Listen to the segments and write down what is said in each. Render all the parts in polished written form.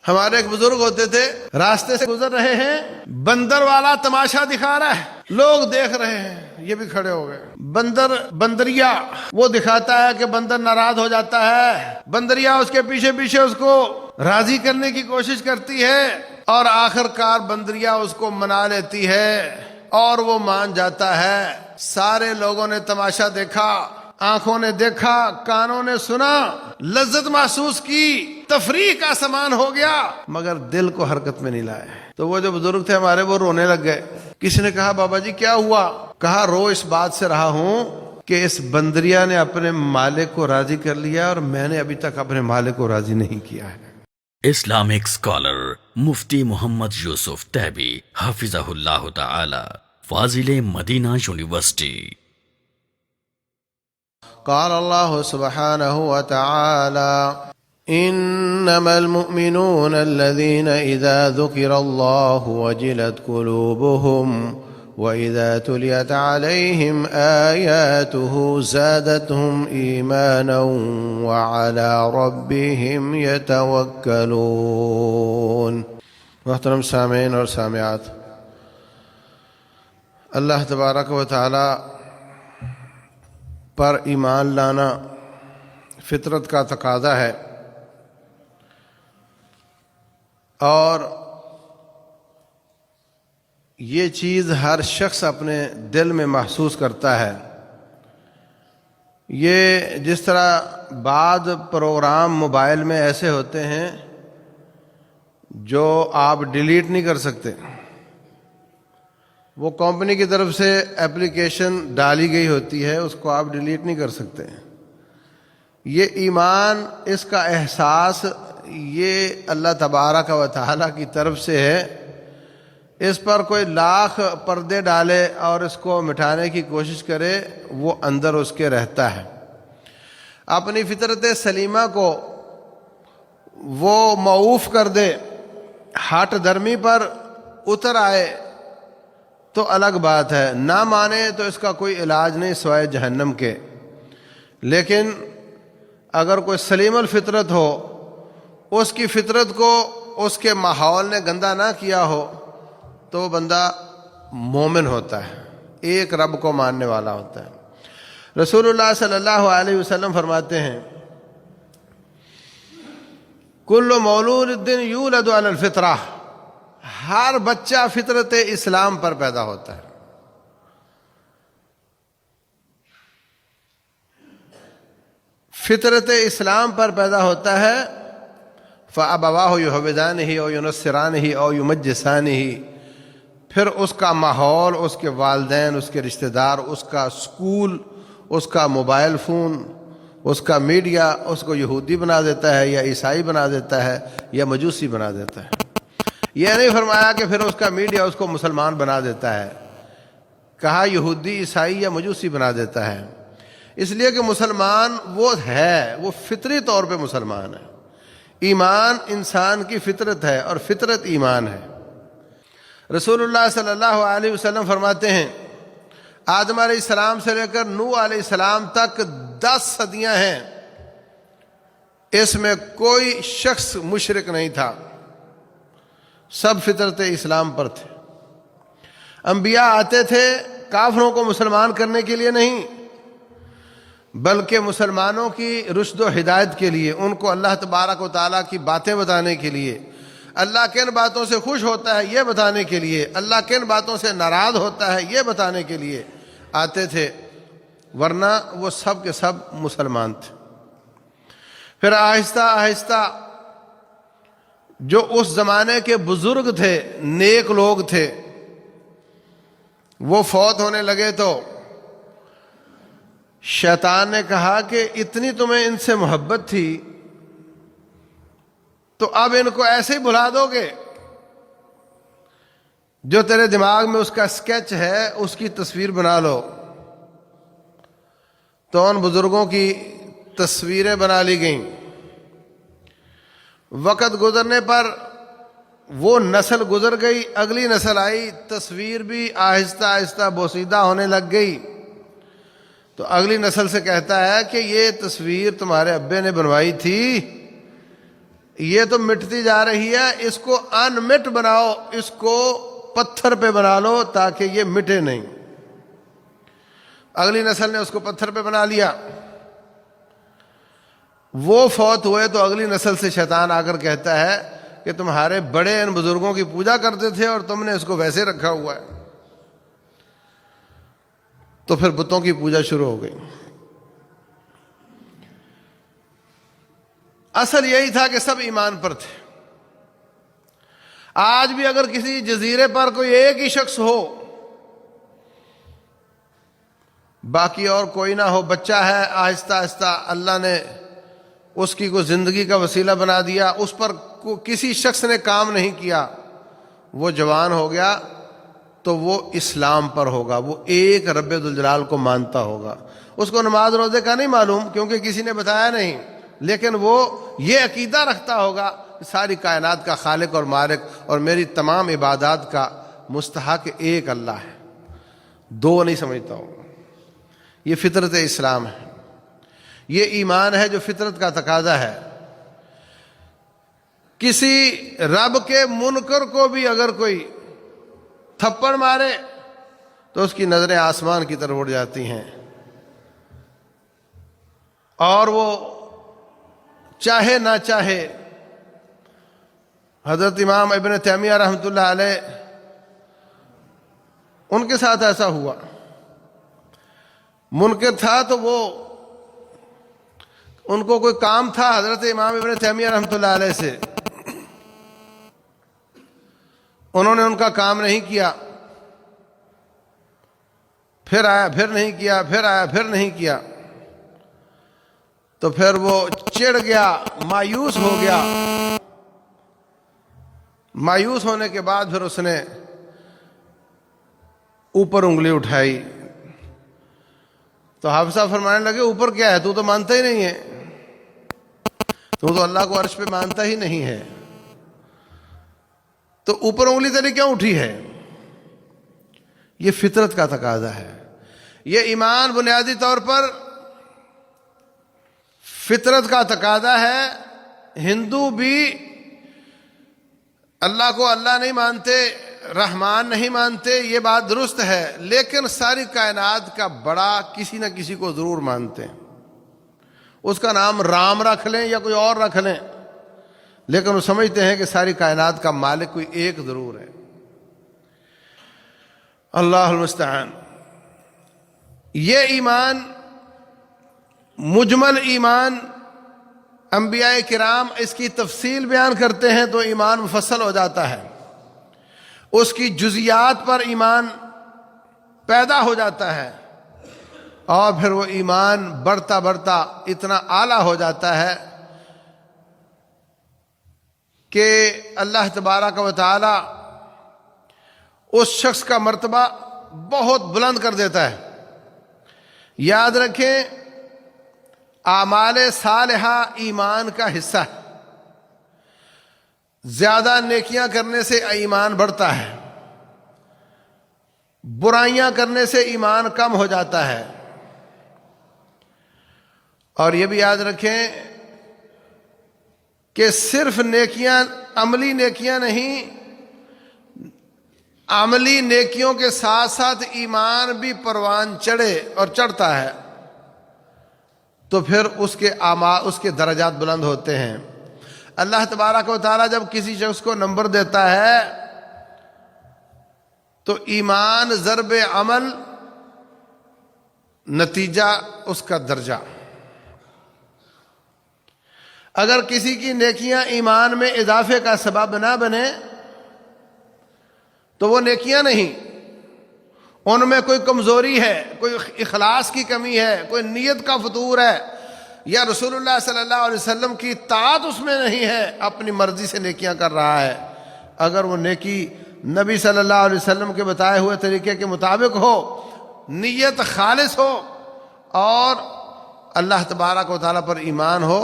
ہمارے ایک بزرگ ہوتے تھے، راستے سے گزر رہے ہیں، بندر والا تماشا دکھا رہا ہے، لوگ دیکھ رہے ہیں، یہ بھی کھڑے ہو گئے۔ بندریا وہ دکھاتا ہے کہ بندر ناراض ہو جاتا ہے، بندریا اس کے پیچھے پیچھے اس کو راضی کرنے کی کوشش کرتی ہے، اور آخر کار بندریا اس کو منا لیتی ہے اور وہ مان جاتا ہے۔ سارے لوگوں نے تماشا دیکھا، آنکھوں نے دیکھا، کانوں نے سنا، لذت محسوس کی، تفریح کا سامان ہو گیا، مگر دل کو حرکت میں نہیں لائے۔ تو وہ جو بزرگ تھے ہمارے، وہ رونے لگ گئے۔ کسی نے کہا بابا جی کیا ہوا؟ کہا رو اس بات سے رہا ہوں کہ اس بندریا نے اپنے مالک کو راضی کر لیا اور میں نے ابھی تک اپنے مالک کو راضی نہیں کیا ہے۔ اسلامک اسکالر مفتی محمد یوسف تیبی حفظہ اللہ تعالی، فاضل مدینہ یونیورسٹی۔ قال الله سبحانه وتعالى: إنما المؤمنون الذين إذا ذكر الله وجلت قلوبهم وإذا تليت عليهم آياته زادتهم إيمانا وعلى ربهم يتوكلون۔ محترم سامعین اور سامعات، اللہ تبارک و تعالی پر ایمان لانا فطرت کا تقاضا ہے، اور یہ چیز ہر شخص اپنے دل میں محسوس کرتا ہے۔ یہ جس طرح بعض پروگرام موبائل میں ایسے ہوتے ہیں جو آپ ڈیلیٹ نہیں کر سکتے، وہ کمپنی کی طرف سے اپلیکیشن ڈالی گئی ہوتی ہے، اس کو آپ ڈیلیٹ نہیں کر سکتے۔ یہ ایمان، اس کا احساس، یہ اللہ تبارک و تعالیٰ کی طرف سے ہے۔ اس پر کوئی لاکھ پردے ڈالے اور اس کو مٹانے کی کوشش کرے، وہ اندر اس کے رہتا ہے۔ اپنی فطرت سلیمہ کو وہ معوف کر دے، ہٹ درمی پر اتر آئے تو الگ بات ہے، نہ مانے تو اس کا کوئی علاج نہیں سوائے جہنم کے۔ لیکن اگر کوئی سلیم الفطرت ہو، اس کی فطرت کو اس کے ماحول نے گندا نہ کیا ہو، تو وہ بندہ مومن ہوتا ہے، ایک رب کو ماننے والا ہوتا ہے۔ رسول اللہ صلی اللہ علیہ وسلم فرماتے ہیں: کل مولود یولد علی الفطرہ، ہر بچہ فطرت اسلام پر پیدا ہوتا ہے۔ فطرت اسلام پر پیدا ہوتا ہے۔ فَأَبَوَاهُ يُهْوِدَانِهِ أَوْ يُنَصِّرَانِهِ أَوْ يُمَجِّسَانِهِ، پھر اس کا ماحول، اس کے والدین، اس کے رشتہ دار، اس کا سکول، اس کا موبائل فون، اس کا میڈیا اس کو یہودی بنا دیتا ہے، یا عیسائی بنا دیتا ہے، یا مجوسی بنا دیتا ہے۔ یہ نہیں فرمایا کہ پھر اس کا میڈیا اس کو مسلمان بنا دیتا ہے، کہا یہودی، عیسائی یا مجوسی بنا دیتا ہے۔ اس لیے کہ مسلمان وہ ہے، وہ فطری طور پہ مسلمان ہے۔ ایمان انسان کی فطرت ہے، اور فطرت ایمان ہے۔ رسول اللہ صلی اللہ علیہ وسلم فرماتے ہیں: آدم علیہ السلام سے لے کر نوح علیہ السلام تک 10 صدیاں ہیں، اس میں کوئی شخص مشرک نہیں تھا، سب فطرت اسلام پر تھے۔ انبیاء آتے تھے کافروں کو مسلمان کرنے کے لیے نہیں، بلکہ مسلمانوں کی رشد و ہدایت کے لیے، ان کو اللہ تبارک و تعالیٰ کی باتیں بتانے کے لیے، اللہ کن باتوں سے خوش ہوتا ہے یہ بتانے کے لیے، اللہ کن باتوں سے ناراض ہوتا ہے یہ بتانے کے لیے آتے تھے، ورنہ وہ سب کے سب مسلمان تھے۔ پھر آہستہ آہستہ جو اس زمانے کے بزرگ تھے، نیک لوگ تھے، وہ فوت ہونے لگے تو شیطان نے کہا کہ اتنی تمہیں ان سے محبت تھی تو اب ان کو ایسے ہی بھلا دو گے؟ جو تیرے دماغ میں اس کا اسکیچ ہے اس کی تصویر بنا لو۔ تو ان بزرگوں کی تصویریں بنا لی گئیں۔ وقت گزرنے پر وہ نسل گزر گئی، اگلی نسل آئی، تصویر بھی آہستہ آہستہ بوسیدہ ہونے لگ گئی۔ تو اگلی نسل سے کہتا ہے کہ یہ تصویر تمہارے ابے نے بنوائی تھی، یہ تو مٹتی جا رہی ہے، اس کو انمٹ بناؤ، اس کو پتھر پہ بنا لو تاکہ یہ مٹے نہیں۔ اگلی نسل نے اس کو پتھر پہ بنا لیا، وہ فوت ہوئے تو اگلی نسل سے شیطان آ کر کہتا ہے کہ تمہارے بڑے ان بزرگوں کی پوجا کرتے تھے اور تم نے اس کو ویسے رکھا ہوا ہے۔ تو پھر بتوں کی پوجا شروع ہو گئی۔ اصل یہی تھا کہ سب ایمان پر تھے۔ آج بھی اگر کسی جزیرے پر کوئی ایک ہی شخص ہو، باقی اور کوئی نہ ہو، بچہ ہے، آہستہ آہستہ اللہ نے اس کی کوئی زندگی کا وسیلہ بنا دیا، اس پر کسی شخص نے کام نہیں کیا، وہ جوان ہو گیا تو وہ اسلام پر ہوگا، وہ ایک رب ذوالجلال کو مانتا ہوگا۔ اس کو نماز روزے کا نہیں معلوم کیونکہ کسی نے بتایا نہیں، لیکن وہ یہ عقیدہ رکھتا ہوگا کہ ساری کائنات کا خالق اور مالک اور میری تمام عبادات کا مستحق ایک اللہ ہے، دو نہیں سمجھتا ہوگا۔ یہ فطرت اسلام ہے، یہ ایمان ہے جو فطرت کا تقاضا ہے۔ کسی رب کے منکر کو بھی اگر کوئی تھپڑ مارے تو اس کی نظریں آسمان کی طرف اڑ جاتی ہیں، اور وہ چاہے نہ چاہے۔ حضرت امام ابن تیمیہ رحمۃ اللہ علیہ، ان کے ساتھ ایسا ہوا، منکر تھا تو وہ ان کو کوئی کام تھا حضرت امام ابن تیمیہ رحمۃ اللہ علیہ سے، انہوں نے ان کا کام نہیں کیا، پھر آیا پھر نہیں کیا، پھر آیا پھر نہیں کیا، تو پھر وہ چڑ گیا، مایوس ہو گیا۔ مایوس ہونے کے بعد پھر اس نے اوپر انگلی اٹھائی تو حافظ صاحب فرمانے لگے اوپر کیا ہے، تو مانتا ہی نہیں ہے، تو اللہ کو عرش پہ مانتا ہی نہیں ہے، تو اوپر انگلی تیری کیوں اٹھی ہے؟ یہ فطرت کا تقاضا ہے۔ یہ ایمان بنیادی طور پر فطرت کا تقاضا ہے۔ ہندو بھی اللہ کو اللہ نہیں مانتے، رحمان نہیں مانتے، یہ بات درست ہے، لیکن ساری کائنات کا بڑا کسی نہ کسی کو ضرور مانتے ہیں۔ اس کا نام رام رکھ لیں یا کوئی اور رکھ لیں، لیکن وہ سمجھتے ہیں کہ ساری کائنات کا مالک کوئی ایک ضرور ہے۔ اللہ المستعان۔ یہ ایمان مجمل ایمان، انبیاء کرام اس کی تفصیل بیان کرتے ہیں تو ایمان مفصل ہو جاتا ہے، اس کی جزیات پر ایمان پیدا ہو جاتا ہے، اور پھر وہ ایمان بڑھتا بڑھتا اتنا اعلیٰ ہو جاتا ہے کہ اللہ تبارک و تعالی اس شخص کا مرتبہ بہت بلند کر دیتا ہے۔ یاد رکھیں، اعمال صالحہ ایمان کا حصہ ہے۔ زیادہ نیکیاں کرنے سے ایمان بڑھتا ہے، برائیاں کرنے سے ایمان کم ہو جاتا ہے۔ اور یہ بھی یاد رکھیں کہ صرف نیکیاں، عملی نیکیاں نہیں، عملی نیکیوں کے ساتھ ساتھ ایمان بھی پروان چڑھے اور چڑھتا ہے تو پھر اس کے درجات بلند ہوتے ہیں۔ اللہ تبارک و تعالیٰ جب کسی شخص کو نمبر دیتا ہے تو ایمان ضرب عمل، نتیجہ اس کا درجہ۔ اگر کسی کی نیکیاں ایمان میں اضافے کا سبب نہ بنے تو وہ نیکیاں نہیں، ان میں کوئی کمزوری ہے، کوئی اخلاص کی کمی ہے، کوئی نیت کا فطور ہے، یا رسول اللہ صلی اللہ علیہ وسلم کی اطاعت اس میں نہیں ہے، اپنی مرضی سے نیکیاں کر رہا ہے۔ اگر وہ نیکی نبی صلی اللہ علیہ وسلم کے بتائے ہوئے طریقے کے مطابق ہو، نیت خالص ہو اور اللہ تبارک و تعالیٰ پر ایمان ہو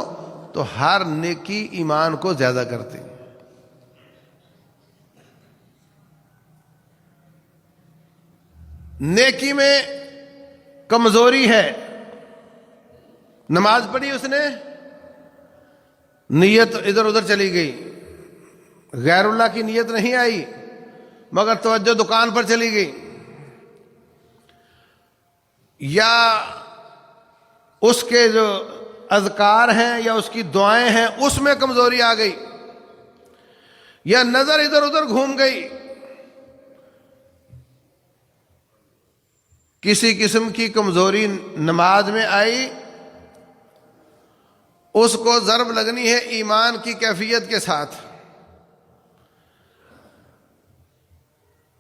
تو ہر نیکی ایمان کو زیادہ کرتی۔ نیکی میں کمزوری ہے، نماز پڑھی اس نے، نیت ادھر ادھر چلی گئی، غیر اللہ کی نیت نہیں آئی مگر توجہ دکان پر چلی گئی، یا اس کے جو اذکار ہیں یا اس کی دعائیں ہیں اس میں کمزوری آ گئی، یا نظر ادھر ادھر گھوم گئی، کسی قسم کی کمزوری نماز میں آئی، اس کو ضرب لگنی ہے ایمان کی کیفیت کے ساتھ۔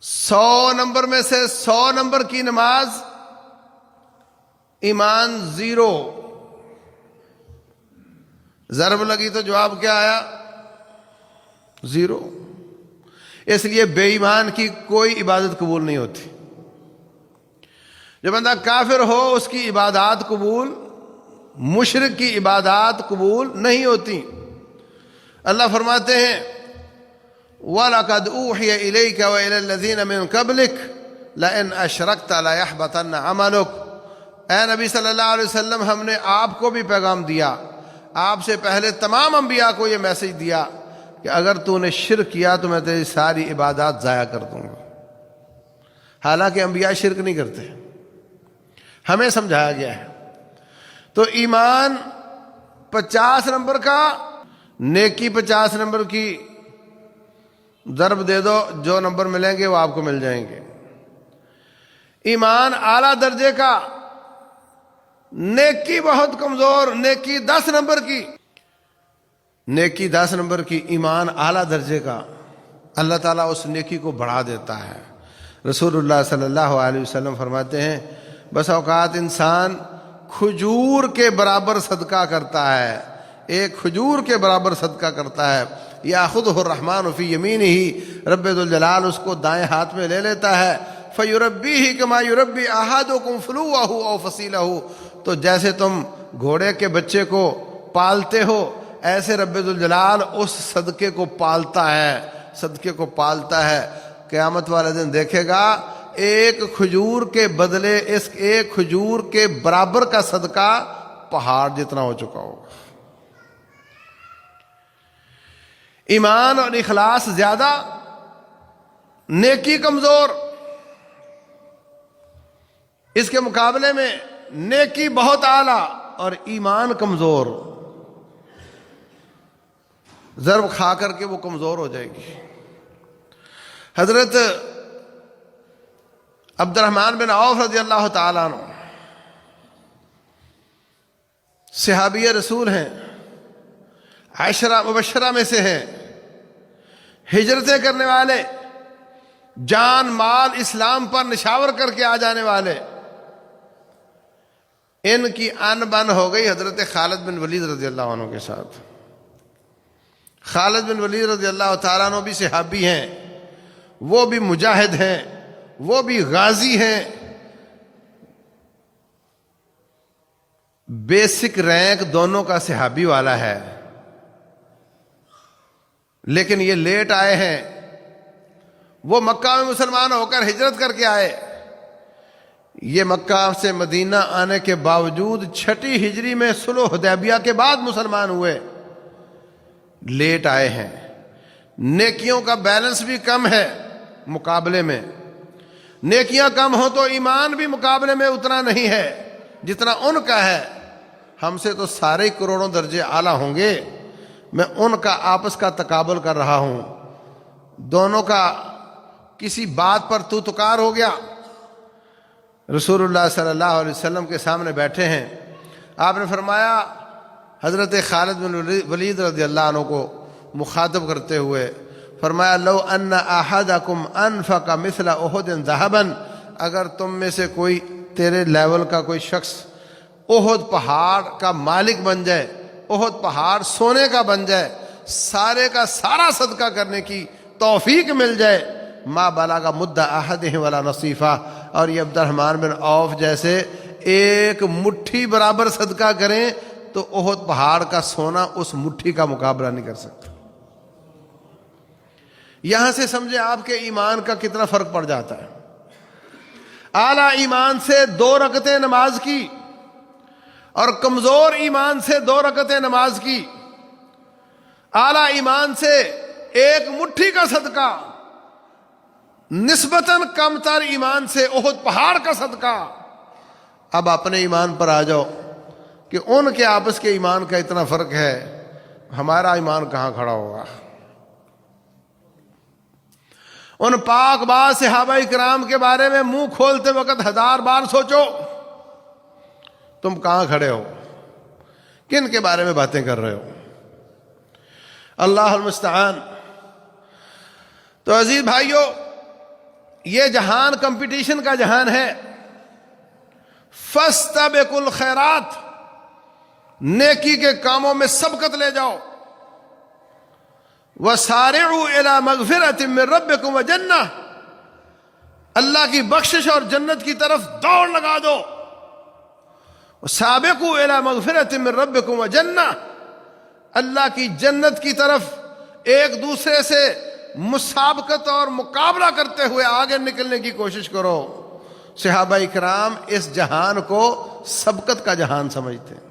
100 نمبر میں سے 100 نمبر کی نماز، ایمان 0، ضرب لگی تو جواب کیا آیا؟ 0۔ اس لیے بے ایمان کی کوئی عبادت قبول نہیں ہوتی۔ جو بندہ کافر ہو اس کی عبادات قبول، مشرک کی عبادات قبول نہیں ہوتی۔ اللہ فرماتے ہیں وَلَقَدْ أُوحِيَ إِلَيْكَ وَإِلَى الَّذِينَ مِن قَبْلِكَ لَئِنْ أَشْرَكْتَ لَيَحْبَطَنَّ عَمَلُكَ۔ اے نبی صلی اللہ علیہ وسلم، ہم نے آپ کو بھی پیغام دیا، آپ سے پہلے تمام انبیاء کو یہ میسج دیا کہ اگر تو نے شرک کیا تو میں تیری ساری عبادات ضائع کر دوں گا۔ حالانکہ انبیاء شرک نہیں کرتے، ہمیں سمجھایا گیا ہے۔ تو ایمان 50 نمبر کا، نیکی 50 نمبر کی، ضرب دے دو، جو نمبر ملیں گے وہ آپ کو مل جائیں گے۔ ایمان اعلیٰ درجے کا، نیکی بہت کمزور، نیکی 10 نمبر کی، نیکی 10 نمبر کی، ایمان اعلیٰ درجے کا، اللہ تعالیٰ اس نیکی کو بڑھا دیتا ہے۔ رسول اللہ صلی اللہ علیہ وسلم فرماتے ہیں بس اوقات انسان کھجور کے برابر صدقہ کرتا ہے، ایک کھجور کے برابر صدقہ کرتا ہے، یاخذہ الرحمن فی یمینہ، رب ذوالجلال اس کو دائیں ہاتھ میں لے لیتا ہے، فیربیہ کما یربی احدکم فلوہ او فصیلہ، تو جیسے تم گھوڑے کے بچے کو پالتے ہو ایسے رب ذوالجلال اس صدقے کو پالتا ہے، صدقے کو پالتا ہے۔ قیامت والے دن دیکھے گا ایک کھجور کے بدلے اس ایک کھجور کے برابر کا صدقہ پہاڑ جتنا ہو چکا ہوگا۔ ایمان اور اخلاص زیادہ، نیکی کمزور، اس کے مقابلے میں نیکی بہت اعلیٰ اور ایمان کمزور، ضرب کھا کر کے وہ کمزور ہو جائے گی۔ حضرت عبد الرحمن بن عوف رضی اللہ تعالیٰ عنہ صحابی رسول ہیں، 10 مبشرہ میں سے ہیں، ہجرتیں کرنے والے، جان مال اسلام پر نشاور کر کے آ جانے والے۔ ان کی ان بن ہو گئی حضرت خالد بن ولید رضی اللہ عنہ کے ساتھ۔ خالد بن ولید رضی اللہ تعالیٰ عنہ بھی صحابی ہیں، وہ بھی مجاہد ہیں، وہ بھی غازی ہیں، بیسک رینک دونوں کا صحابی والا ہے، لیکن یہ لیٹ آئے ہیں۔ وہ مکہ میں مسلمان ہو کر ہجرت کر کے آئے، یہ مکہ سے مدینہ آنے کے باوجود 6 ہجری میں صلح حدیبیہ کے بعد مسلمان ہوئے، لیٹ آئے ہیں۔ نیکیوں کا بیلنس بھی کم ہے مقابلے میں، نیکیاں کم ہوں تو ایمان بھی مقابلے میں اتنا نہیں ہے جتنا ان کا ہے۔ ہم سے تو سارے کروڑوں درجے اعلیٰ ہوں گے، میں ان کا آپس کا تقابل کر رہا ہوں، دونوں کا کسی بات پر تو تکار ہو گیا۔ رسول اللہ صلی اللہ علیہ وسلم کے سامنے بیٹھے ہیں، آپ نے فرمایا حضرت خالد بن ولید رضی اللہ عنہ کو مخاطب کرتے ہوئے فرمایا لو ان احدکم انفق مثل احد ذهبا، اگر تم میں سے کوئی تیرے لیول کا کوئی شخص احد پہاڑ کا مالک بن جائے، احد پہاڑ سونے کا بن جائے، سارے کا سارا صدقہ کرنے کی توفیق مل جائے، ما بلغ مد احدہ ولا نصیفہ، اور یہ عبد الرحمن بن عوف جیسے ایک مٹھی برابر صدقہ کریں تو احد پہاڑ کا سونا اس مٹھی کا مقابلہ نہیں کر سکتا۔ یہاں سے سمجھے آپ کے ایمان کا کتنا فرق پڑ جاتا ہے۔ اعلیٰ ایمان سے 2 رکعتیں نماز کی اور کمزور ایمان سے 2 رکعتیں نماز کی، اعلی ایمان سے ایک مٹھی کا صدقہ نسبتاً کم تر ایمان سے احد پہاڑ کا صدقہ. اب اپنے ایمان پر آ جاؤ کہ ان کے آپس کے ایمان کا اتنا فرق ہے، ہمارا ایمان کہاں کھڑا ہوگا؟ ان پاک باز صحابہ کرام کے بارے میں منہ کھولتے وقت 1000 بار سوچو تم کہاں کھڑے ہو، کن کے بارے میں باتیں کر رہے ہو. اللہ المستعان. تو عزیز بھائیو، یہ جہان کمپٹیشن کا جہان ہے. فاستبقوا الخیرات، نیکی کے کاموں میں سبقت لے جاؤ. وسارعوا الى مغفرۃ من ربکم وجنہ، اللہ کی بخشش اور جنت کی طرف دوڑ لگا دو. سابقوا الى مغفرۃ من ربکم وجنہ، اللہ کی جنت کی طرف ایک دوسرے سے مسابقت اور مقابلہ کرتے ہوئے آگے نکلنے کی کوشش کرو. صحابہ کرام اس جہان کو سبقت کا جہان سمجھتے ہیں،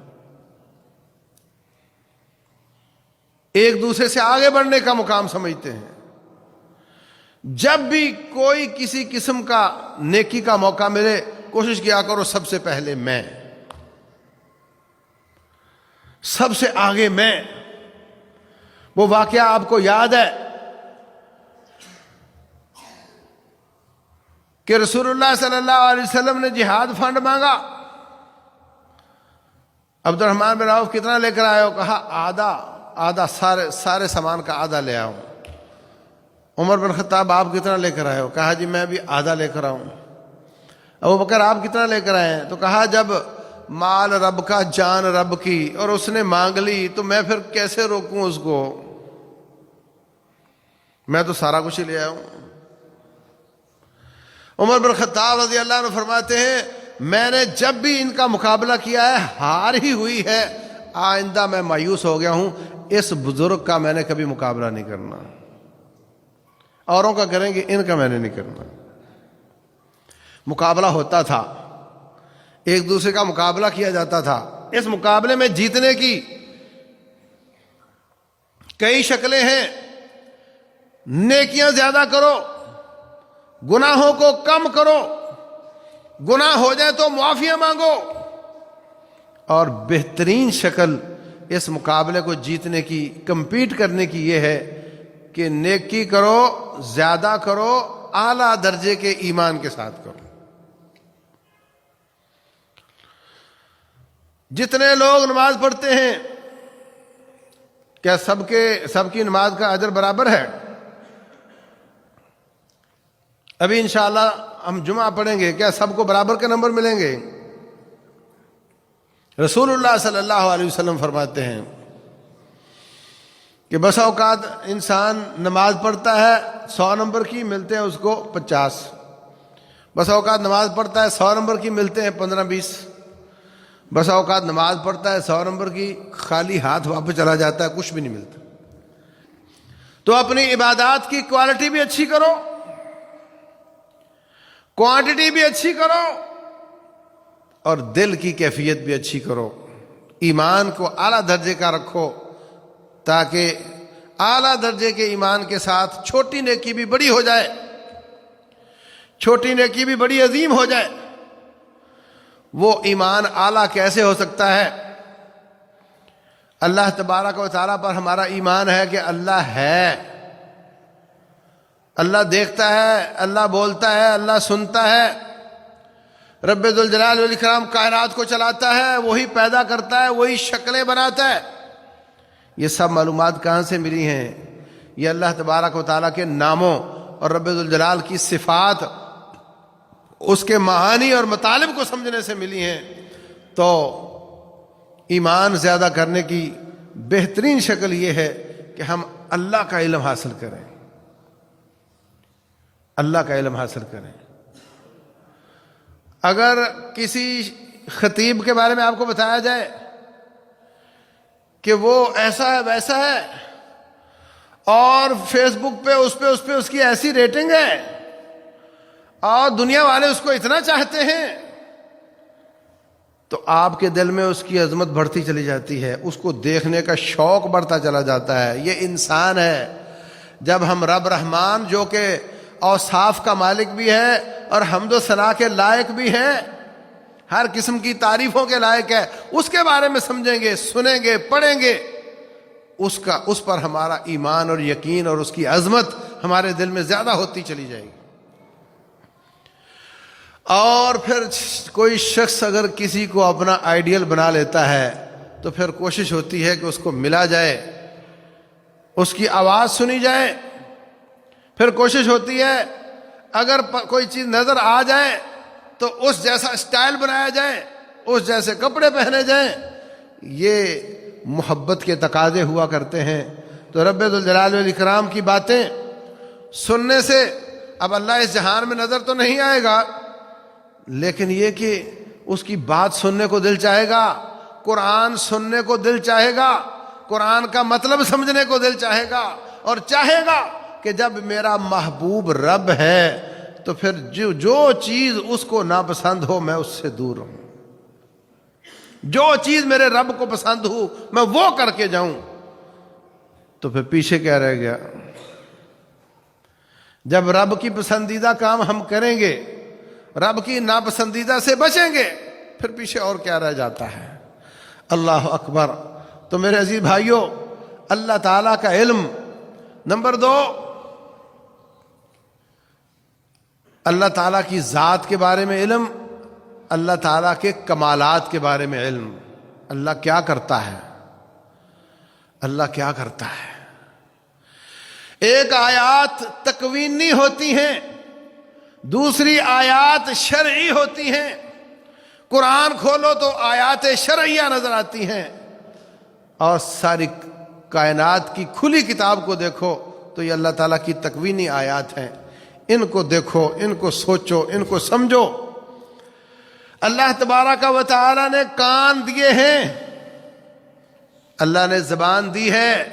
ایک دوسرے سے آگے بڑھنے کا مقام سمجھتے ہیں. جب بھی کوئی کسی قسم کا نیکی کا موقع ملے کوشش کیا کرو سب سے پہلے میں، سب سے آگے میں. وہ واقعہ آپ کو یاد ہے کہ رسول اللہ صلی اللہ علیہ وسلم نے جہاد فنڈ مانگا. عبد الرحمن بن عوف کتنا لے کر آئے ہو؟ کہا آدھا سارے سامان کا آدھا لے آؤں. عمر بن خطاب آپ کتنا لے کر آئے ہو؟ کہا جی میں بھی آدھا لے کر آؤں. ابو بکر آپ کتنا لے کر آئے ہیں؟ تو کہا جب مال رب کا جان رب کی اور اس نے مانگ لی تو میں پھر کیسے روکوں اس کو، میں تو سارا کچھ ہی لے آیا ہوں. عمر بن خطاب رضی اللہ عنہ فرماتے ہیں میں نے جب بھی ان کا مقابلہ کیا ہے ہار ہی ہوئی ہے. آئندہ میں مایوس ہو گیا ہوں، اس بزرگ کا میں نے کبھی مقابلہ نہیں کرنا. اوروں کا کریں گے، ان کا میں نے نہیں کرنا. مقابلہ ہوتا تھا، ایک دوسرے کا مقابلہ کیا جاتا تھا. اس مقابلے میں جیتنے کی کئی شکلیں ہیں. نیکیاں زیادہ کرو، گناہوں کو کم کرو، گناہ ہو جائے تو معافیاں مانگو. اور بہترین شکل اس مقابلے کو جیتنے کی، کمپیٹ کرنے کی یہ ہے کہ نیکی کرو، زیادہ کرو، اعلیٰ درجے کے ایمان کے ساتھ کرو. جتنے لوگ نماز پڑھتے ہیں کیا سب کی نماز کا اجر برابر ہے؟ ابھی انشاءاللہ ہم جمعہ پڑھیں گے، کیا سب کو برابر کے نمبر ملیں گے؟ رسول اللہ صلی اللہ علیہ وسلم فرماتے ہیں کہ بسا اوقات انسان نماز پڑھتا ہے 100 نمبر کی، ملتے ہیں اس کو 50. بسا اوقات نماز پڑھتا ہے 100 نمبر کی، ملتے ہیں 15-20. بسا اوقات نماز پڑھتا ہے 100 نمبر کی، خالی ہاتھ واپس چلا جاتا ہے، کچھ بھی نہیں ملتا. تو اپنی عبادات کی کوالٹی بھی اچھی کرو، کوانٹٹی بھی اچھی کرو، اور دل کی کیفیت بھی اچھی کرو. ایمان کو اعلیٰ درجے کا رکھو تاکہ اعلیٰ درجے کے ایمان کے ساتھ چھوٹی نیکی بھی بڑی ہو جائے، چھوٹی نیکی بھی بڑی عظیم ہو جائے. وہ ایمان اعلیٰ کیسے ہو سکتا ہے؟ اللہ تبارک و تعالیٰ پر ہمارا ایمان ہے کہ اللہ ہے، اللہ دیکھتا ہے، اللہ بولتا ہے، اللہ سنتا ہے. رب ذوالجلال والاکرام کائنات کو چلاتا ہے، وہی پیدا کرتا ہے، وہی شکلیں بناتا ہے. یہ سب معلومات کہاں سے ملی ہیں؟ یہ اللہ تبارک و تعالیٰ کے ناموں اور رب ذوالجلال کی صفات، اس کے معانی اور مطالب کو سمجھنے سے ملی ہیں. تو ایمان زیادہ کرنے کی بہترین شکل یہ ہے کہ ہم اللہ کا علم حاصل کریں، اللہ کا علم حاصل کریں. اگر کسی خطیب کے بارے میں آپ کو بتایا جائے کہ وہ ایسا ہے ویسا ہے اور فیس بک پہ اس کی ایسی ریٹنگ ہے اور دنیا والے اس کو اتنا چاہتے ہیں، تو آپ کے دل میں اس کی عظمت بڑھتی چلی جاتی ہے، اس کو دیکھنے کا شوق بڑھتا چلا جاتا ہے۔ یہ انسان ہے۔ جب ہم رب رحمان جو کہ اوصاف کا مالک بھی ہے اور حمد و ثنا کے لائق بھی ہے، ہر قسم کی تعریفوں کے لائق ہے، اس کے بارے میں سمجھیں گے، سنیں گے، پڑھیں گے، اس پر ہمارا ایمان اور یقین اور اس کی عظمت ہمارے دل میں زیادہ ہوتی چلی جائے گی۔ اور پھر کوئی شخص اگر کسی کو اپنا آئیڈیل بنا لیتا ہے تو پھر کوشش ہوتی ہے کہ اس کو ملا جائے، اس کی آواز سنی جائے، پھر کوشش ہوتی ہے اگر کوئی چیز نظر آ جائے تو اس جیسا سٹائل بنایا جائے، اس جیسے کپڑے پہنے جائیں۔ یہ محبت کے تقاضے ہوا کرتے ہیں۔ تو رب ذوالجلال والاکرام کی باتیں سننے سے اب اللہ اس جہان میں نظر تو نہیں آئے گا، لیکن یہ کہ اس کی بات سننے کو دل چاہے گا، قرآن سننے کو دل چاہے گا، قرآن کا مطلب سمجھنے کو دل چاہے گا، اور چاہے گا کہ جب میرا محبوب رب ہے تو پھر جو چیز اس کو ناپسند ہو میں اس سے دور ہوں، جو چیز میرے رب کو پسند ہو میں وہ کر کے جاؤں۔ تو پھر پیچھے کیا رہ گیا؟ جب رب کی پسندیدہ کام ہم کریں گے، رب کی ناپسندیدہ سے بچیں گے، پھر پیچھے اور کیا رہ جاتا ہے؟ اللہ اکبر۔ تو میرے عزیز بھائیوں، اللہ تعالیٰ کا علم، نمبر 2، اللہ تعالیٰ کی ذات کے بارے میں علم، اللہ تعالیٰ کے کمالات کے بارے میں علم۔ اللہ کیا کرتا ہے، اللہ کیا کرتا ہے۔ ایک آیات تکوینی ہوتی ہیں، دوسری آیات شرعی ہوتی ہیں۔ قرآن کھولو تو آیات شرعیہ نظر آتی ہیں، اور ساری کائنات کی کھلی کتاب کو دیکھو تو یہ اللہ تعالیٰ کی تکوینی آیات ہیں۔ ان کو دیکھو، ان کو سوچو، ان کو سمجھو۔ اللہ تبارک و تعالیٰ نے کان دیے ہیں، اللہ نے زبان دی ہے،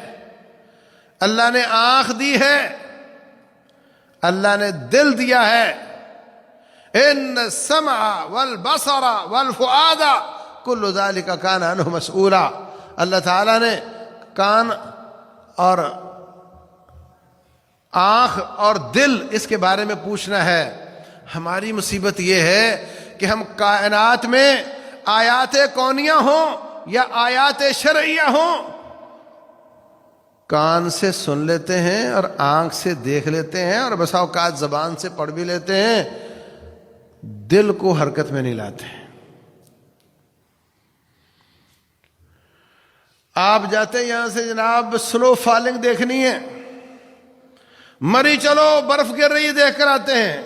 اللہ نے آنکھ دی ہے، اللہ نے دل دیا ہے۔ ان السمع والبصر والفؤاد کل ذلک کان عنہ مسئولا۔ اللہ تعالیٰ نے کان اور آنکھ اور دل اس کے بارے میں پوچھنا ہے۔ ہماری مصیبت یہ ہے کہ ہم کائنات میں آیات کونیہ ہوں یا آیات شرعیہ ہوں، کان سے سن لیتے ہیں اور آنکھ سے دیکھ لیتے ہیں اور بسا اوقات زبان سے پڑھ بھی لیتے ہیں، دل کو حرکت میں نہیں لاتے۔ آپ جاتے ہیں یہاں سے جناب سنو فالنگ دیکھنی ہے، مری چلو برف گر رہی دیکھ کر آتے ہیں،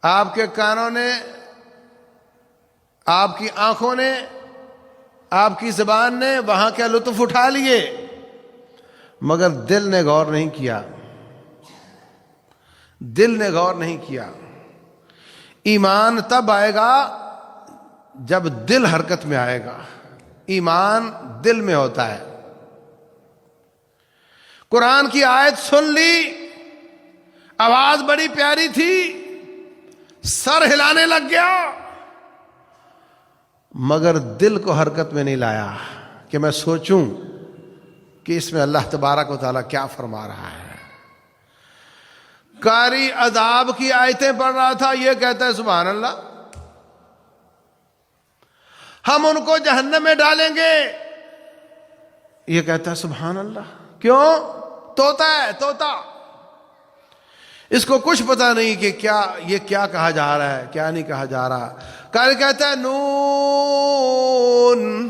آپ کے کانوں نے، آپ کی آنکھوں نے، آپ کی زبان نے وہاں کا لطف اٹھا لیے، مگر دل نے غور نہیں کیا، دل نے غور نہیں کیا۔ ایمان تب آئے گا جب دل حرکت میں آئے گا، ایمان دل میں ہوتا ہے۔ قرآن کی آیت سن لی، آواز بڑی پیاری تھی، سر ہلانے لگ گیا، مگر دل کو حرکت میں نہیں لایا کہ میں سوچوں کہ اس میں اللہ تبارک و تعالیٰ کیا فرما رہا ہے۔ قاری عذاب کی آیتیں پڑھ رہا تھا، یہ کہتا ہے سبحان اللہ، ہم ان کو جہنم میں ڈالیں گے، یہ کہتا ہے سبحان اللہ۔ کیوں؟ طوطا ہے، طوطا، اس کو کچھ پتا نہیں کہ کیا یہ کیا کہا جا رہا ہے، کیا نہیں کہا جا رہا۔ قاری کہتا ہے نون،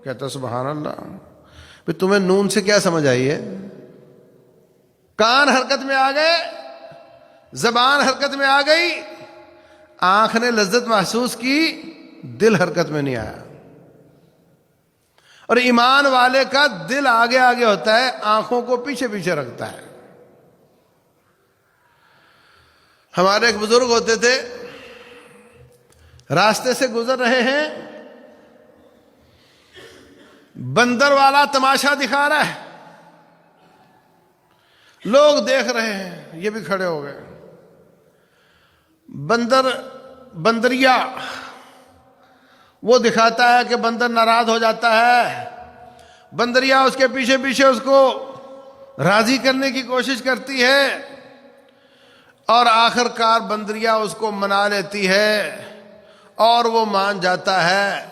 کہتا ہے سبحان اللہ۔ پھر تمہیں نون سے کیا سمجھ آئی ہے؟ کان حرکت میں آ گئے، زبان حرکت میں آ گئی، آنکھ نے لذت محسوس کی، دل حرکت میں نہیں آیا۔ اور ایمان والے کا دل آگے آگے ہوتا ہے، آنکھوں کو پیچھے پیچھے رکھتا ہے۔ ہمارے ایک بزرگ ہوتے تھے، راستے سے گزر رہے ہیں، بندر والا تماشا دکھا رہا ہے، لوگ دیکھ رہے ہیں، یہ بھی کھڑے ہو گئے۔ بندریا وہ دکھاتا ہے کہ بندر ناراض ہو جاتا ہے، بندریا اس کے پیچھے پیچھے اس کو راضی کرنے کی کوشش کرتی ہے، اور آخر کار بندریا اس کو منا لیتی ہے اور وہ مان جاتا ہے۔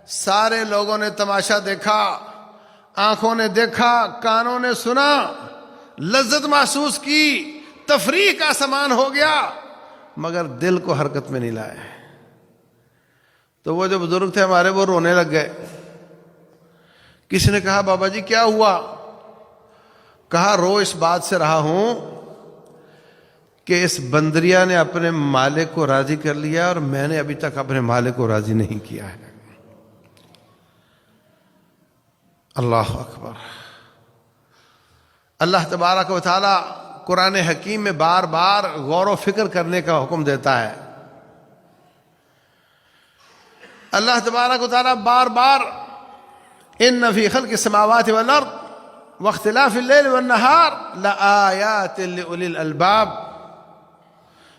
سارے لوگوں نے تماشا دیکھا، آنکھوں نے دیکھا، کانوں نے سنا، لذت محسوس کی، تفریح کا سامان ہو گیا، مگر دل کو حرکت میں نہیں لائے۔ تو وہ جو بزرگ تھے ہمارے وہ رونے لگ گئے۔ کسی نے کہا بابا جی کیا ہوا؟ کہا رو اس بات سے رہا ہوں کہ اس بندریا نے اپنے مالک کو راضی کر لیا اور میں نے ابھی تک اپنے مالک کو راضی نہیں کیا ہے۔ اللہ اکبر۔ اللہ تبارک و تعالی قرآن حکیم میں بار بار غور و فکر کرنے کا حکم دیتا ہے۔ اللہ تبارک و تعالی بار بار ان فی خلق السماوات والارض واختلاف اللیل والنہار لآیات لأولی الالباب،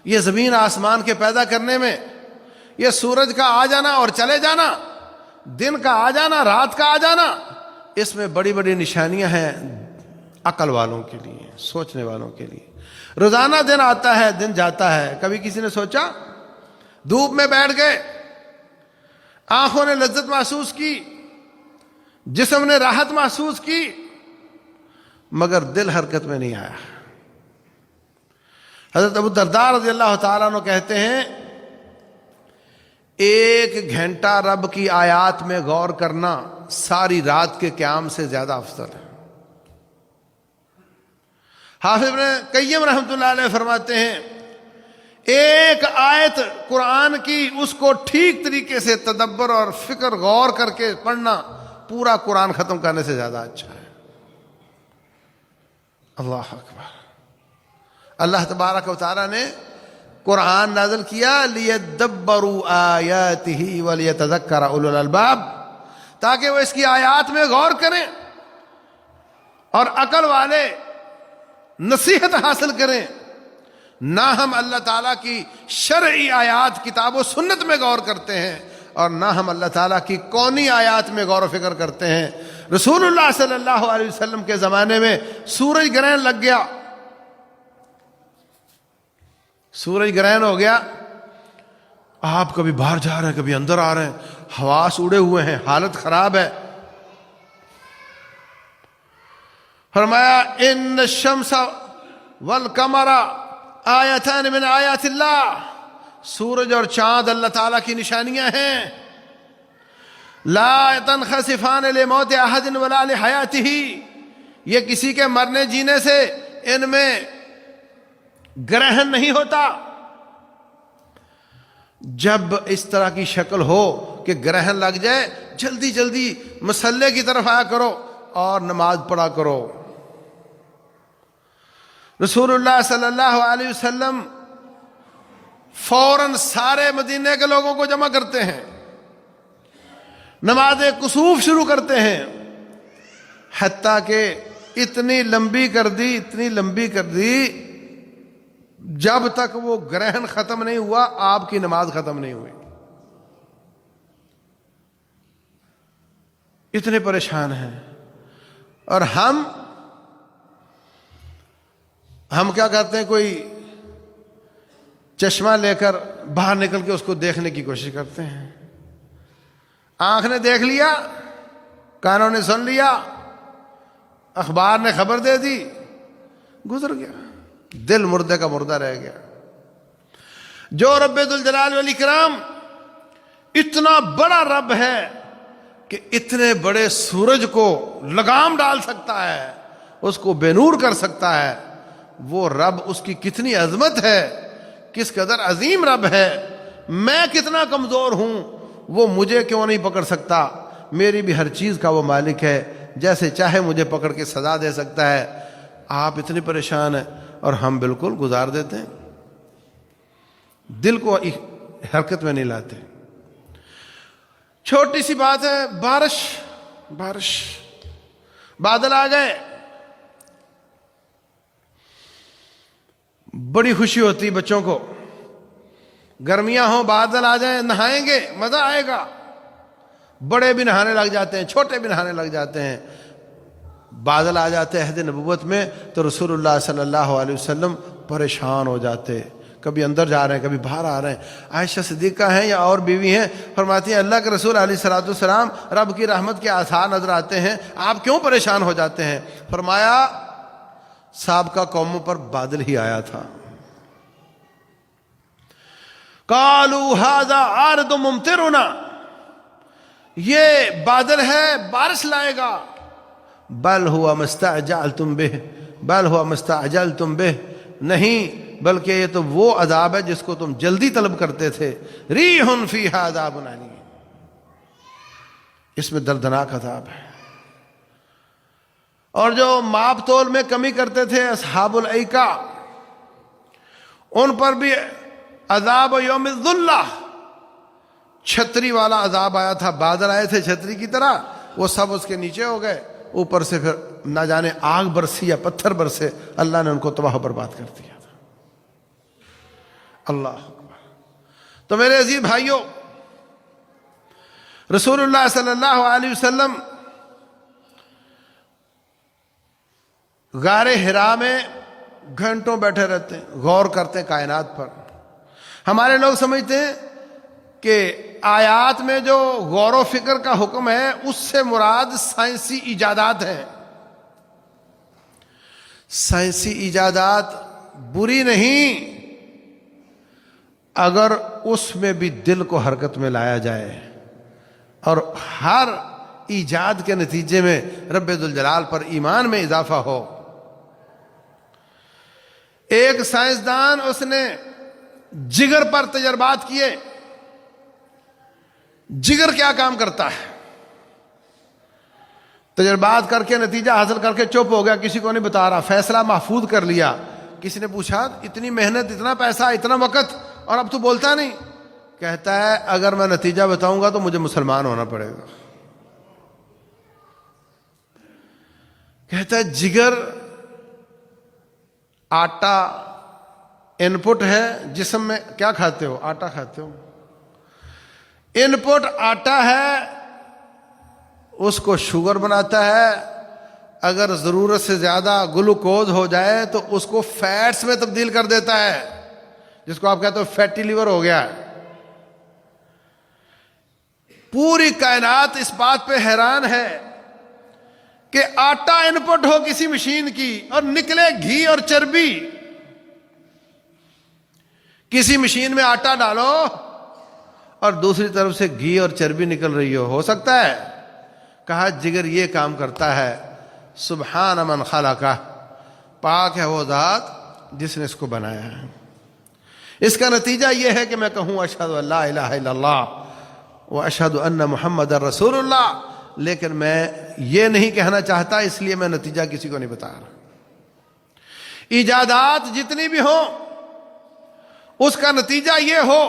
یہ زمین آسمان کے پیدا کرنے میں، یہ سورج کا آ جانا اور چلے جانا، دن کا آ جانا، رات کا آ جانا، اس میں بڑی بڑی نشانیاں ہیں عقل والوں کے لیے، سوچنے والوں کے لیے۔ روزانہ دن آتا ہے، دن جاتا ہے۔ کبھی کسی نے سوچا؟ دھوپ میں بیٹھ گئے، آنکھوں نے لذت محسوس کی، جسم نے راحت محسوس کی، مگر دل حرکت میں نہیں آیا۔ حضرت ابو الدرداء رضی اللہ تعالیٰ عنہ کہتے ہیں 1 گھنٹہ رب کی آیات میں غور کرنا ساری رات کے قیام سے زیادہ افضل ہے۔ حافظ ابن قیم رحمۃ اللہ علیہ فرماتے ہیں 1 آیت قرآن کی، اس کو ٹھیک طریقے سے تدبر اور فکر غور کر کے پڑھنا پورا قرآن ختم کرنے سے زیادہ اچھا ہے۔ اللہ اکبر۔ اللہ تبارک و تعالی نے قرآن نازل کیا لیدبروا آیاتہ ولیتذکر اولو الالباب، تاکہ وہ اس کی آیات میں غور کریں اور عقل والے نصیحت حاصل کریں۔ نہ ہم اللہ تعالیٰ کی شرعی آیات کتاب و سنت میں غور کرتے ہیں، اور نہ ہم اللہ تعالیٰ کی کونی آیات میں غور و فکر کرتے ہیں۔ رسول اللہ صلی اللہ علیہ وسلم کے زمانے میں سورج گرہن لگ گیا، سورج گرہن ہو گیا، آپ کبھی باہر جا رہے ہیں، کبھی اندر آ رہے ہیں، حواس اڑے ہوئے ہیں، حالت خراب ہے۔ فرمایا ان الشمس والقمر آیتان من آیات اللہ، سورج اور چاند اللہ تعالیٰ کی نشانیاں ہیں۔ لا تنخسفان لموت احد ولا لحیاتہ، یہ کسی کے مرنے جینے سے ان میں گرہن نہیں ہوتا۔ جب اس طرح کی شکل ہو کہ گرہن لگ جائے، جلدی جلدی مصلے کی طرف آیا کرو اور نماز پڑھا کرو۔ رسول اللہ صلی اللہ علیہ وسلم فوراً سارے مدینے کے لوگوں کو جمع کرتے ہیں، نماز کسوف شروع کرتے ہیں، حتیٰ کہ اتنی لمبی کر دی جب تک وہ گرہن ختم نہیں ہوا آپ کی نماز ختم نہیں ہوئی۔ اتنے پریشان ہیں۔ اور ہم کیا کرتے ہیں؟ کوئی چشمہ لے کر باہر نکل کے اس کو دیکھنے کی کوشش کرتے ہیں۔ آنکھ نے دیکھ لیا، کانوں نے سن لیا، اخبار نے خبر دے دی، گزر گیا، دل مردے کا مردہ رہ گیا۔ جو رب ذوالجلال والاکرام اتنا بڑا رب ہے کہ اتنے بڑے سورج کو لگام ڈال سکتا ہے، اس کو بے نور کر سکتا ہے، وہ رب، اس کی کتنی عظمت ہے، کس قدر عظیم رب ہے۔ میں کتنا کمزور ہوں، وہ مجھے کیوں نہیں پکڑ سکتا؟ میری بھی ہر چیز کا وہ مالک ہے، جیسے چاہے مجھے پکڑ کے سزا دے سکتا ہے۔ آپ اتنے پریشان ہیں اور ہم بالکل گزار دیتے ہیں، دل کو حرکت میں نہیں لاتے۔ چھوٹی سی بات ہے، بارش، بادل آ گئے، بڑی خوشی ہوتی بچوں کو۔ گرمیاں ہوں، بادل آ جائیں، نہائیں گے، مزہ آئے گا۔ بڑے بھی نہانے لگ جاتے ہیں، چھوٹے بھی نہانے لگ جاتے ہیں. بادل آ جاتے عہد نبوت میں تو رسول اللہ صلی اللہ علیہ وسلم پریشان ہو جاتے، کبھی اندر جا رہے ہیں کبھی باہر آ رہے ہیں. عائشہ صدیقہ ہیں یا اور بیوی ہیں، فرماتی ہیں اللہ کے رسول علیہ الصلوۃ والسلام رب کی رحمت کے آثار نظر آتے ہیں، آپ کیوں پریشان ہو جاتے ہیں؟ فرمایا سابقہ قوموں پر بادل ہی آیا تھا. قالوا ھذا عارض ممطرنا، یہ بادل ہے بارش لائے گا. بل ہوا مستعجلتم بہ، بل ہوا مستعجلتم بہ، نہیں بلکہ یہ تو وہ عذاب ہے جس کو تم جلدی طلب کرتے تھے. ریح فیھا عذاب علیم، اس میں دردناک عذاب ہے. اور جو ماپ تول میں کمی کرتے تھے اصحاب الایکہ، ان پر بھی عذاب یوم الذلہ، چھتری والا عذاب آیا تھا. بادل آئے تھے چھتری کی طرح، وہ سب اس کے نیچے ہو گئے، اوپر سے پھر نہ جانے آگ برسی یا پتھر برسے، اللہ نے ان کو تباہ و برباد کر دیا تھا. اللہ اکبر. تو میرے عزیز بھائیوں، رسول اللہ صلی اللہ علیہ وسلم غار حرا میں گھنٹوں بیٹھے رہتے ہیں، غور کرتے ہیں کائنات پر. ہمارے لوگ سمجھتے ہیں کہ آیات میں جو غور و فکر کا حکم ہے اس سے مراد سائنسی ایجادات ہیں. سائنسی ایجادات بری نہیں اگر اس میں بھی دل کو حرکت میں لایا جائے اور ہر ایجاد کے نتیجے میں رب ذوالجلال پر ایمان میں اضافہ ہو. ایک سائنسدان، اس نے جگر پر تجربات کیے. جگر کیا کام کرتا ہے؟ تجربات کر کے نتیجہ حاصل کر کے چپ ہو گیا، کسی کو نہیں بتا رہا، فیصلہ محفوظ کر لیا. کسی نے پوچھا اتنی محنت، اتنا پیسہ، اتنا وقت، اور اب تو بولتا نہیں؟ کہتا ہے اگر میں نتیجہ بتاؤں گا تو مجھے مسلمان ہونا پڑے گا. کہتا ہے جگر آٹا ان پٹ ہے، جسم میں کیا کھاتے ہو؟ آٹا کھاتے ہو. ان پٹ آٹا ہے، اس کو شوگر بناتا ہے. اگر ضرورت سے زیادہ گلوکوز ہو جائے تو اس کو فیٹس میں تبدیل کر دیتا ہے، جس کو آپ کہتے ہو فیٹی لیور ہو گیا. پوری کائنات اس بات پہ حیران ہے کہ آٹا ان پٹ ہو کسی مشین کی اور نکلے گھی اور چربی. کسی مشین میں آٹا ڈالو اور دوسری طرف سے گھی اور چربی نکل رہی ہو سکتا ہے؟ کہا جگر یہ کام کرتا ہے. سبحان من خلقہ، پاک ہے وہ ذات جس نے اس کو بنایا ہے. اس کا نتیجہ یہ ہے کہ میں کہوں اشہد ان لا الہ الا اللہ و اشہد ان محمد رسول اللہ، لیکن میں یہ نہیں کہنا چاہتا، اس لیے میں نتیجہ کسی کو نہیں بتا رہا. ایجادات جتنی بھی ہوں اس کا نتیجہ یہ ہو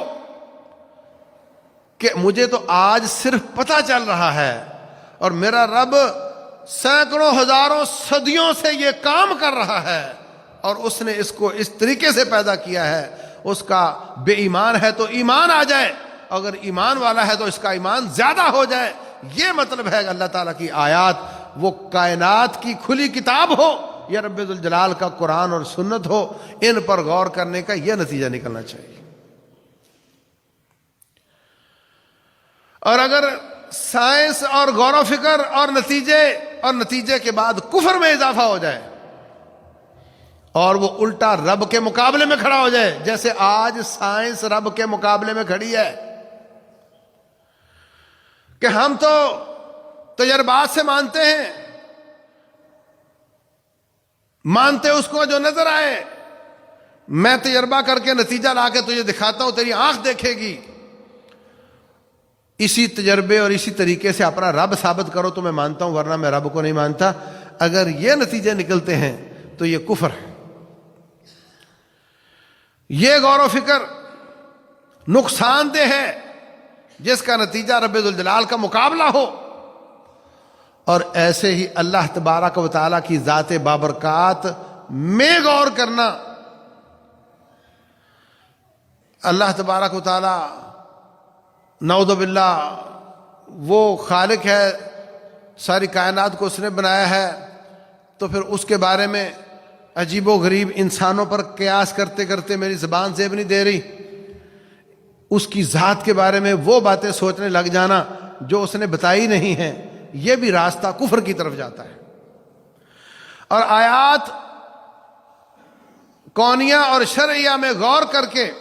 کہ مجھے تو آج صرف پتہ چل رہا ہے اور میرا رب سینکڑوں ہزاروں صدیوں سے یہ کام کر رہا ہے اور اس نے اس کو اس طریقے سے پیدا کیا ہے. اس کا بے ایمان ہے تو ایمان آ جائے، اگر ایمان والا ہے تو اس کا ایمان زیادہ ہو جائے. یہ مطلب ہے کہ اللہ تعالیٰ کی آیات وہ کائنات کی کھلی کتاب ہو یا رب ذوالجلال کا قرآن اور سنت ہو، ان پر غور کرنے کا یہ نتیجہ نکلنا چاہیے. اور اگر سائنس اور غور و فکر اور نتیجے کے بعد کفر میں اضافہ ہو جائے اور وہ الٹا رب کے مقابلے میں کھڑا ہو جائے، جیسے آج سائنس رب کے مقابلے میں کھڑی ہے کہ ہم تو تجربات سے مانتے ہیں، مانتے اس کو جو نظر آئے. میں تجربہ کر کے نتیجہ لا کے تجھے دکھاتا ہوں، تیری آنکھ دیکھے گی. اسی تجربے اور اسی طریقے سے اپنا رب ثابت کرو تو میں مانتا ہوں، ورنہ میں رب کو نہیں مانتا. اگر یہ نتیجے نکلتے ہیں تو یہ کفر ہے. یہ غور و فکر نقصان دہ ہے جس کا نتیجہ رب ذوالجلال کا مقابلہ ہو. اور ایسے ہی اللہ تبارک و تعالیٰ کی ذات بابرکات میں غور کرنا. اللہ تبارک و تعالیٰ نعوذ باللہ وہ خالق ہے، ساری کائنات کو اس نے بنایا ہے، تو پھر اس کے بارے میں عجیب و غریب انسانوں پر قیاس کرتے کرتے میری زبان زیب نہیں دے رہی، اس کی ذات کے بارے میں وہ باتیں سوچنے لگ جانا جو اس نے بتائی نہیں ہیں، یہ بھی راستہ کفر کی طرف جاتا ہے۔ اور آیات کونیہ اور شرعیہ میں غور کر کے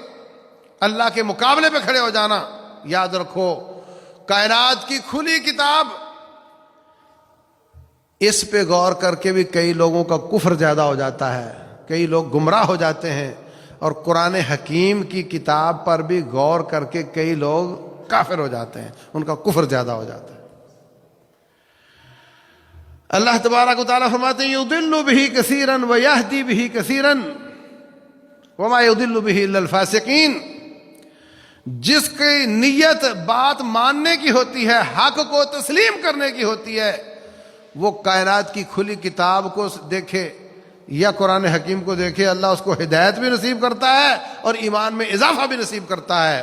اللہ کے مقابلے پہ کھڑے ہو جانا، یاد رکھو کائنات کی کھلی کتاب، اس پہ غور کر کے بھی کئی لوگوں کا کفر زیادہ ہو جاتا ہے، کئی لوگ گمراہ ہو جاتے ہیں، اور قرآن حکیم کی کتاب پر بھی غور کر کے کئی لوگ کافر ہو جاتے ہیں، ان کا کفر زیادہ ہو جاتا ہے۔ اللہ تبارک و تعالیٰ فرماتے ہیں یضل بہ کثیرا ویہدی بہ کثیرا وما یضل بہ الا الفاسقین، جس کی نیت بات ماننے کی ہوتی ہے، حق کو تسلیم کرنے کی ہوتی ہے، وہ کائنات کی کھلی کتاب کو دیکھے یا قرآن حکیم کو دیکھے، اللہ اس کو ہدایت بھی نصیب کرتا ہے اور ایمان میں اضافہ بھی نصیب کرتا ہے۔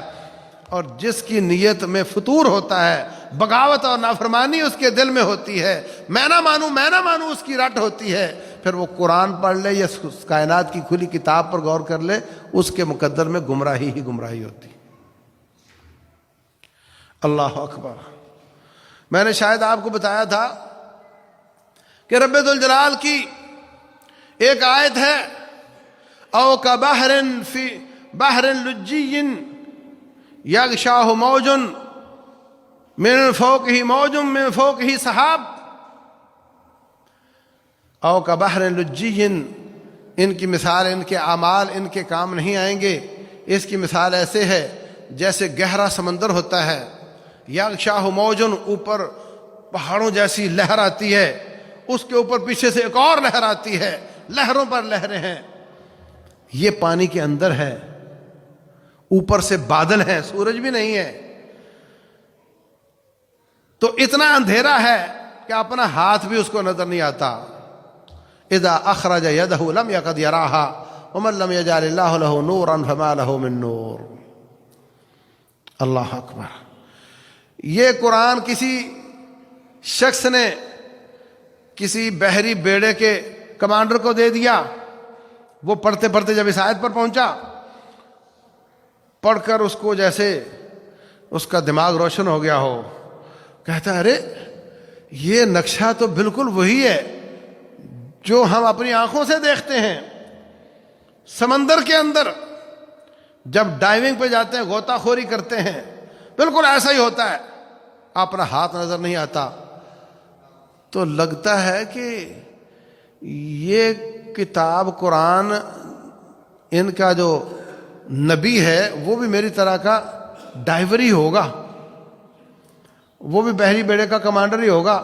اور جس کی نیت میں فطور ہوتا ہے، بغاوت اور نافرمانی اس کے دل میں ہوتی ہے، میں نہ مانوں اس کی رٹ ہوتی ہے، پھر وہ قرآن پڑھ لے یا کائنات کی کھلی کتاب پر غور کر لے، اس کے مقدر میں گمراہی ہی گمراہی ہوتی ہے۔ اللہ اکبر۔ میں نے شاید آپ کو بتایا تھا کہ رب ذوالجلال کی ایک آیت ہے او کبحر فی بحر لجی یغشاہ موج من فوقہ موج من فوقہ سحاب، او کبحر لجی، ان کی مثال، ان کے اعمال ان کے کام نہیں آئیں گے۔ اس کی مثال ایسے ہے جیسے گہرا سمندر ہوتا ہے، یغشاہ موج، اوپر پہاڑوں جیسی لہر آتی ہے، اس کے اوپر پیچھے سے ایک اور لہر آتی ہے، لہروں پر لہریں ہیں، یہ پانی کے اندر ہے، اوپر سے بادل ہیں، سورج بھی نہیں ہے، تو اتنا اندھیرا ہے کہ اپنا ہاتھ بھی اس کو نظر نہیں آتا۔ اذا اخرج یدہ لم یکد یراہا ومن لم یجعل اللہ لہ نورا فما لہ من نور۔ اللہ اکبر۔ یہ قرآن کسی شخص نے کسی بحری بیڑے کے کمانڈر کو دے دیا، وہ پڑھتے پڑھتے جب اس آیت پر پہنچا، پڑھ کر اس کو جیسے اس کا دماغ روشن ہو گیا ہو، کہتا ہے ارے یہ نقشہ تو بالکل وہی ہے جو ہم اپنی آنکھوں سے دیکھتے ہیں۔ سمندر کے اندر جب ڈائیونگ پہ جاتے ہیں، غوطہ خوری کرتے ہیں، بالکل ایسا ہی ہوتا ہے، اپنا ہاتھ نظر نہیں آتا۔ تو لگتا ہے کہ یہ کتاب قرآن، ان کا جو نبی ہے وہ بھی میری طرح کا ڈائیور ہی ہوگا، وہ بھی بحری بیڑے کا کمانڈر ہی ہوگا۔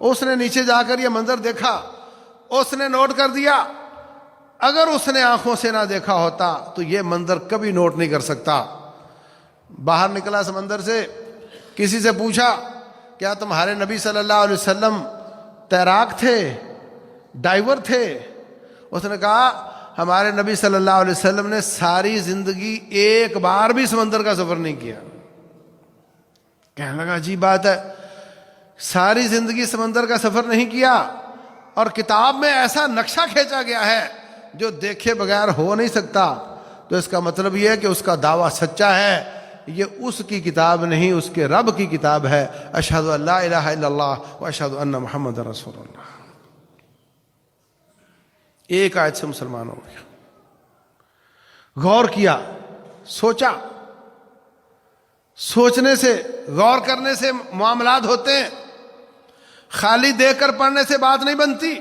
اس نے نیچے جا کر یہ منظر دیکھا، اس نے نوٹ کر دیا، اگر اس نے آنکھوں سے نہ دیکھا ہوتا تو یہ منظر کبھی نوٹ نہیں کر سکتا۔ باہر نکلا سمندر سے، کسی سے پوچھا کیا تمہارے نبی صلی اللہ علیہ وسلم تیراک تھے، ڈائیور تھے؟ اس نے کہا ہمارے نبی صلی اللہ علیہ وسلم نے ساری زندگی ایک بار بھی سمندر کا سفر نہیں کیا۔ کہنے لگا عجیب بات ہے، ساری زندگی سمندر کا سفر نہیں کیا، اور کتاب میں ایسا نقشہ کھینچا گیا ہے جو دیکھے بغیر ہو نہیں سکتا، تو اس کا مطلب یہ ہے کہ اس کا دعویٰ سچا ہے، یہ اس کی کتاب نہیں، اس کے رب کی کتاب ہے۔ اشہد ان لا الہ الا اللہ و اشہد ان محمد رسول اللہ۔ ایک آیت سے مسلمان ہو گیا، غور کیا، سوچا۔ سوچنے سے، غور کرنے سے معاملات ہوتے ہیں، خالی دیکھ کر پڑھنے سے بات نہیں بنتی۔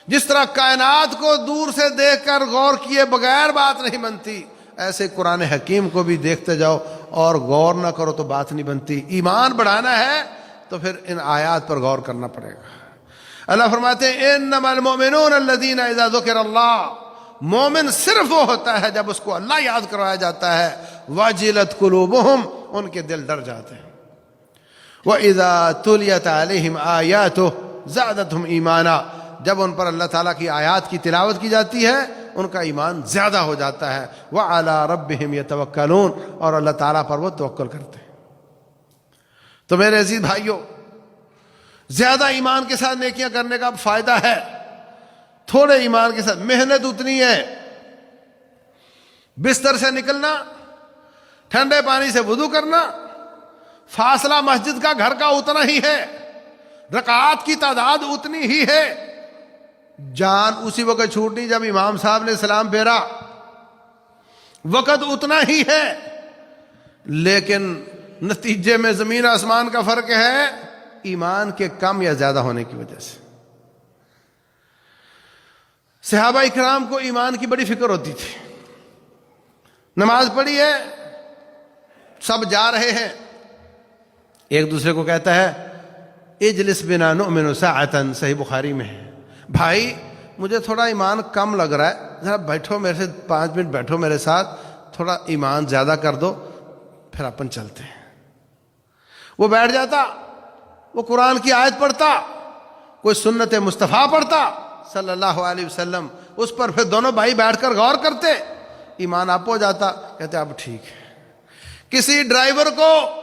جس طرح کائنات کو دور سے دیکھ کر غور کیے بغیر بات نہیں بنتی، ایسے قرآن حکیم کو بھی دیکھتے جاؤ اور غور نہ کرو تو بات نہیں بنتی۔ ایمان بڑھانا ہے تو پھر ان آیات پر غور کرنا پڑے گا۔ اللہ فرماتے ہیں انما المؤمنون الذین اذا ذکر اللہ، مومن صرف وہ ہوتا ہے جب اس کو اللہ یاد کروایا جاتا ہے، وجلت قلوبہم، ان کے دل ڈر جاتے ہیں، وَإِذَا تُلِيَتْ عَلَيْهِمْ آيَاتُهُ زَادَتْهُمْ ایمانا، جب ان پر اللہ تعالیٰ کی آیات کی تلاوت کی جاتی ہے ان کا ایمان زیادہ ہو جاتا ہے۔ وَعَلَىٰ رَبِّهِمْ يَتَوَكَّلُونَ، اور اللہ تعالیٰ پر وہ توکل کرتے ہیں۔ تو میرے عزیز بھائیوں، زیادہ ایمان کے ساتھ نیکیاں کرنے کا فائدہ ہے، تھوڑے ایمان کے ساتھ محنت اتنی ہے. بستر سے نکلنا، ٹھنڈے پانی سے وضو کرنا، فاصلہ مسجد کا گھر کا اتنا ہی ہے، رکعات کی تعداد اتنی ہی ہے، جان اسی وقت چھوٹی جب امام صاحب نے سلام پھیرا، وقت اتنا ہی ہے، لیکن نتیجے میں زمین آسمان کا فرق ہے ایمان کے کم یا زیادہ ہونے کی وجہ سے. صحابہ اکرام کو ایمان کی بڑی فکر ہوتی تھی. نماز پڑھی ہے، سب جا رہے ہیں، ایک دوسرے کو کہتا ہے اجلس بنا نؤمن ساعتا، صحیح بخاری میں ہے، بھائی مجھے تھوڑا ایمان کم لگ رہا ہے، ذرا بیٹھو میرے سے 5 منٹ بیٹھو میرے ساتھ، تھوڑا ایمان زیادہ کر دو پھر اپن چلتے ہیں. وہ بیٹھ جاتا، وہ قرآن کی آیت پڑھتا، کوئی سنت مصطفیٰ پڑھتا صلی اللہ علیہ وسلم، اس پر پھر دونوں بھائی بیٹھ کر غور کرتے، ایمان اپ ہو جاتا، کہتے اب ٹھیک ہے. کسی ڈرائیور کو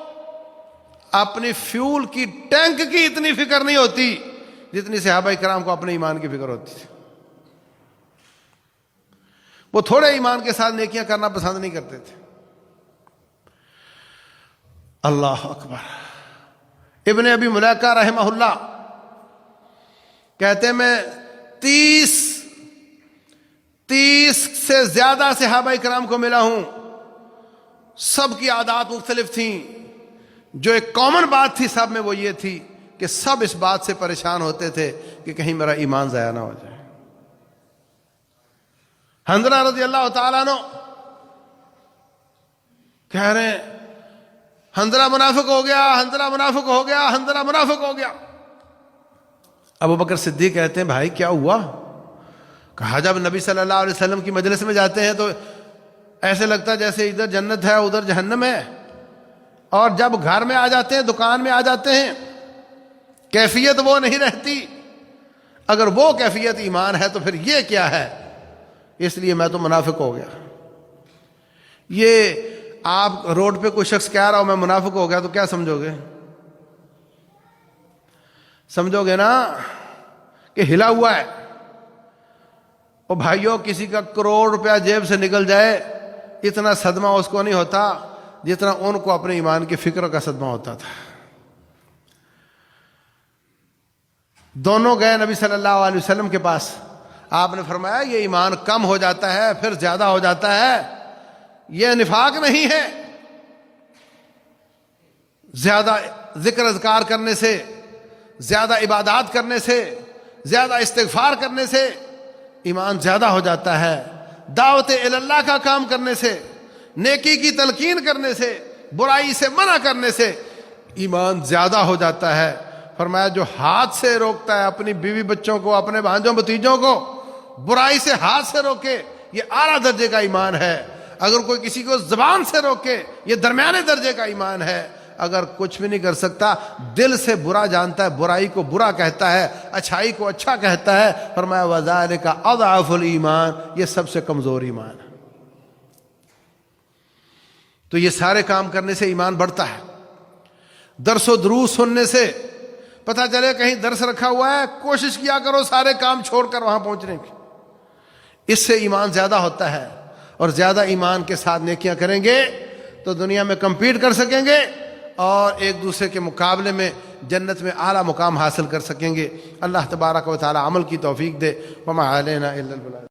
اپنی فیول کی ٹینک کی اتنی فکر نہیں ہوتی جتنی صحابہ کرام کو اپنے ایمان کی فکر ہوتی تھی. وہ تھوڑے ایمان کے ساتھ نیکیاں کرنا پسند نہیں کرتے تھے. اللہ اکبر. ابن ابی ملیکہ رحمہ اللہ کہتے ہیں میں 30 سے زیادہ صحابہ کرام کو ملا ہوں، سب کی عادات مختلف تھیں، جو ایک کامن بات تھی سب میں وہ یہ تھی کہ سب اس بات سے پریشان ہوتے تھے کہ کہیں میرا ایمان ضائع نہ ہو جائے. حنظلہ رضی اللہ تعالیٰ عنہ کہہ رہے ہیں حنظلہ منافق ہو گیا، حنظلہ منافق ہو گیا، حنظلہ منافق ہو گیا. ابو بکر صدیق کہتے ہیں بھائی کیا ہوا؟ کہا جب نبی صلی اللہ علیہ وسلم کی مجلس میں جاتے ہیں تو ایسے لگتا ہے جیسے ادھر جنت ہے ادھر جہنم ہے، اور جب گھر میں آ جاتے ہیں، دکان میں آ جاتے ہیں، کیفیت وہ نہیں رہتی. اگر وہ کیفیت ایمان ہے تو پھر یہ کیا ہے؟ اس لیے میں تو منافق ہو گیا. یہ آپ روڈ پہ کوئی شخص کہہ رہا ہو میں منافق ہو گیا تو کیا سمجھو گے؟ سمجھو گے نا کہ ہلا ہوا ہے. اور بھائیوں کسی کا کروڑ روپیہ جیب سے نکل جائے اتنا صدمہ اس کو نہیں ہوتا جتنا ان کو اپنے ایمان کی فکر کا صدمہ ہوتا تھا. دونوں گئے نبی صلی اللہ علیہ وسلم کے پاس. آپ نے فرمایا یہ ایمان کم ہو جاتا ہے پھر زیادہ ہو جاتا ہے، یہ نفاق نہیں ہے. زیادہ ذکر اذکار کرنے سے، زیادہ عبادات کرنے سے، زیادہ استغفار کرنے سے ایمان زیادہ ہو جاتا ہے. دعوت اللہ کا کام کرنے سے، نیکی کی تلقین کرنے سے، برائی سے منع کرنے سے ایمان زیادہ ہو جاتا ہے. فرمایا جو ہاتھ سے روکتا ہے اپنی بیوی بچوں کو، اپنے بھانجوں بھتیجوں کو برائی سے ہاتھ سے روکے، یہ اعلیٰ درجے کا ایمان ہے. اگر کوئی کسی کو زبان سے روکے یہ درمیانے درجے کا ایمان ہے. اگر کچھ بھی نہیں کر سکتا دل سے برا جانتا ہے، برائی کو برا کہتا ہے، اچھائی کو اچھا کہتا ہے، فرمایا وذالک اضعف الایمان، یہ سب سے کمزور ایمان ہے. تو یہ سارے کام کرنے سے ایمان بڑھتا ہے. درس و دروس سننے سے پتہ چلے کہیں درس رکھا ہوا ہے، کوشش کیا کرو سارے کام چھوڑ کر وہاں پہنچنے کی. اس سے ایمان زیادہ ہوتا ہے. اور زیادہ ایمان کے ساتھ نیکیاں کریں گے تو دنیا میں کمپیٹ کر سکیں گے اور ایک دوسرے کے مقابلے میں جنت میں اعلیٰ مقام حاصل کر سکیں گے. اللہ تبارک و تعالی عمل کی توفیق دے. وما علینا الا البلاغ.